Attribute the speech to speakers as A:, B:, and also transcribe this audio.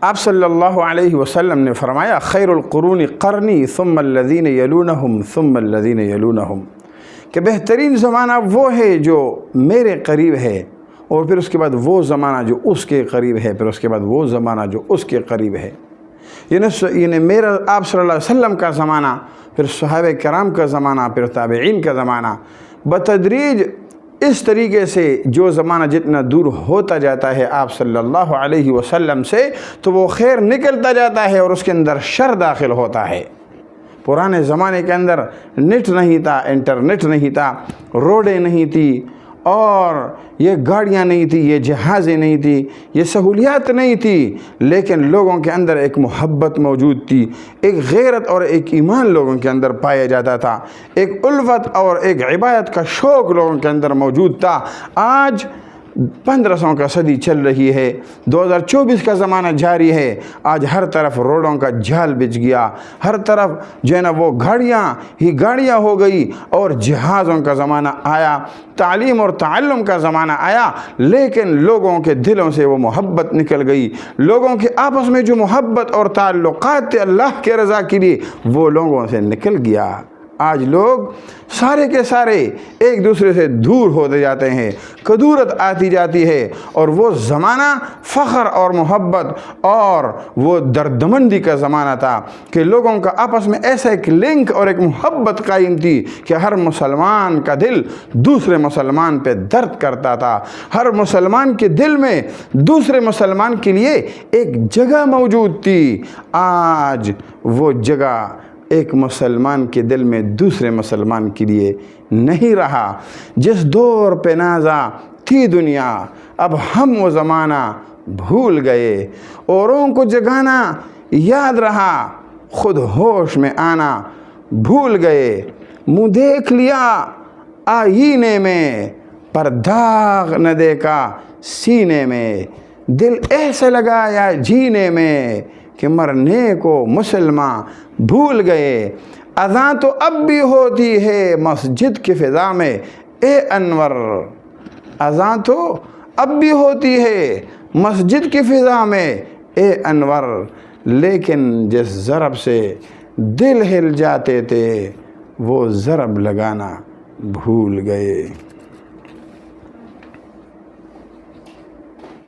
A: آپ صلی اللہ علیہ وسلم نے فرمایا خیر القرون قرنی ثم الذین یلونہم ثم الذین یلونہم، کہ بہترین زمانہ وہ ہے جو میرے قریب ہے، اور پھر اس کے بعد وہ زمانہ جو اس کے قریب ہے، پھر اس کے بعد وہ زمانہ جو اس کے قریب ہے۔ یعنی میرا آپ صلی اللہ علیہ وسلم کا زمانہ، پھر صحابہ کرام کا زمانہ، پھر تابعین کا زمانہ، بتدریج اس طریقے سے جو زمانہ جتنا دور ہوتا جاتا ہے آپ صلی اللہ علیہ وسلم سے، تو وہ خیر نکلتا جاتا ہے اور اس کے اندر شر داخل ہوتا ہے۔ پرانے زمانے کے اندر نیٹ نہیں تھا، انٹرنیٹ نہیں تھا، روڈیں نہیں تھی، اور یہ گاڑیاں نہیں تھی، یہ جہازیں نہیں تھی، یہ سہولیات نہیں تھی، لیکن لوگوں کے اندر ایک محبت موجود تھی، ایک غیرت اور ایک ایمان لوگوں کے اندر پایا جاتا تھا، ایک الفت اور ایک عبادت کا شوق لوگوں کے اندر موجود تھا۔ آج 1500 کا صدی چل رہی ہے، 2024 کا زمانہ جاری ہے، آج ہر طرف روڈوں کا جال بچ گیا، ہر طرف جو ہے نا وہ گاڑیاں ہی گاڑیاں ہو گئی، اور جہازوں کا زمانہ آیا، تعلیم اور تعلم کا زمانہ آیا، لیکن لوگوں کے دلوں سے وہ محبت نکل گئی۔ لوگوں کے آپس میں جو محبت اور تعلقات تھے اللہ کے رضا کے لیے، وہ لوگوں سے نکل گیا۔ آج لوگ سارے کے سارے ایک دوسرے سے دور ہوتے جاتے ہیں، کدورت آتی جاتی ہے، اور وہ زمانہ فخر اور محبت اور وہ دردمندی کا زمانہ تھا کہ لوگوں کا آپس میں ایسا ایک لنک اور ایک محبت قائم تھی کہ ہر مسلمان کا دل دوسرے مسلمان پہ درد کرتا تھا، ہر مسلمان کے دل میں دوسرے مسلمان کے لیے ایک جگہ موجود تھی۔ آج وہ جگہ ایک مسلمان کے دل میں دوسرے مسلمان کے لیے نہیں رہا۔ جس دور پہ نازا تھی دنیا، اب ہم وہ زمانہ بھول گئے۔ اوروں کو جگانا یاد رہا، خود ہوش میں آنا بھول گئے۔ منہ دیکھ لیا آئینے میں، پر داغ نہ دیکھا سینے میں۔ دل ایسے لگایا جینے میں کہ مرنے کو مسلمان بھول گئے۔ اذان تو اب بھی ہوتی ہے مسجد کی فضا میں اے انور، اذان تو اب بھی ہوتی ہے مسجد کی فضا میں اے انور، لیکن جس ضرب سے دل ہل جاتے تھے وہ ضرب لگانا بھول گئے۔